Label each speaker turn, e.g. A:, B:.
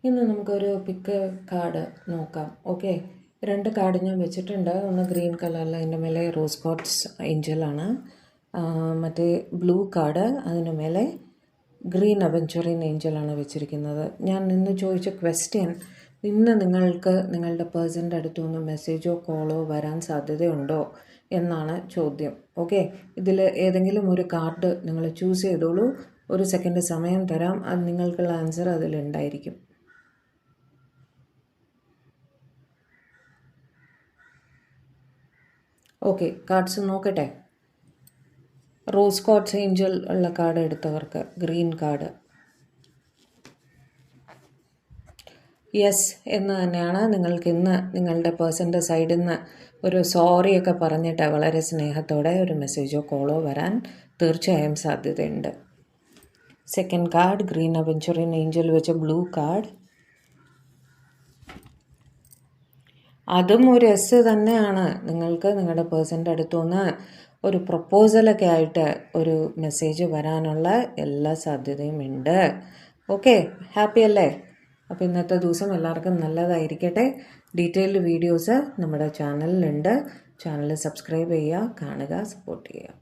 A: ഇന്ന് നമുക്കൊരു പിക്ക് കാർഡ് നോക്കാം. ഓക്കെ, 2 കാർഡ് ഞാൻ വെച്ചിട്ടുണ്ട്. ഒന്ന് ഗ്രീൻ കളറിൽ, അതിൻ്റെ മേലെ റോസ് കോട്ട്സ് ഏഞ്ചലാണ്. മറ്റേ ബ്ലൂ കാർഡ്, അതിന് മേലെ ഗ്രീൻ അവഞ്ചറിൻ ഏഞ്ചലാണ് വെച്ചിരിക്കുന്നത്. ഞാൻ ഇന്ന് ചോദിച്ച ക്വസ്റ്റ്യൻ, ഇന്ന് നിങ്ങൾക്ക് നിങ്ങളുടെ പേഴ്സൻ്റെ അടുത്തുനിന്ന് മെസ്സേജോ കോളോ വരാൻ സാധ്യതയുണ്ടോ എന്നാണ് ചോദ്യം. ഓക്കെ, ഇതിൽ ഏതെങ്കിലും ഒരു കാർഡ് നിങ്ങൾ ചൂസ് ചെയ്തോളൂ. 1 സെക്കൻഡ് സമയം തരാം. അത് നിങ്ങൾക്കുള്ള ആൻസർ അതിലുണ്ടായിരിക്കും. ഓക്കെ, കാർഡ്സ് നോക്കട്ടെ. റോസ് കോട്ട്സ് ഏഞ്ചൽ ഉള്ള കാർഡ് എടുത്തവർക്ക് ഗ്രീൻ കാർഡ് യെസ് എന്ന് തന്നെയാണ്. നിങ്ങൾക്ക് ഇന്ന് നിങ്ങളുടെ പേഴ്സൻ്റെ സൈഡിൽ നിന്ന് ഒരു സോറിയൊക്കെ പറഞ്ഞിട്ട് വളരെ സ്നേഹത്തോടെ ഒരു മെസ്സേജോ കോളോ വരാൻ തീർച്ചയായും സാധ്യതയുണ്ട്. സെക്കൻഡ് കാർഡ് ഗ്രീൻ അവഞ്ചറിൻ ഏഞ്ചൽ വെച്ച ബ്ലൂ കാർഡ്, അതും ഒരു എസ് തന്നെയാണ്. നിങ്ങൾക്ക് നിങ്ങളുടെ പേഴ്സൻ്റെ അടുത്തുനിന്ന് ഒരു പ്രപ്പോസലൊക്കെ ആയിട്ട് ഒരു മെസ്സേജ് വരാനുള്ള എല്ലാ സാധ്യതയും ഉണ്ട്. ഓക്കെ, ഹാപ്പി അല്ലേ? അപ്പോൾ ഇന്നത്തെ ദിവസം എല്ലാവർക്കും നല്ലതായിരിക്കട്ടെ. ഡീറ്റെയിൽഡ് വീഡിയോസ് നമ്മുടെ ചാനലിലുണ്ട്. ചാനൽ സബ്സ്ക്രൈബ് ചെയ്യുക, കാണുക, സപ്പോർട്ട് ചെയ്യുക.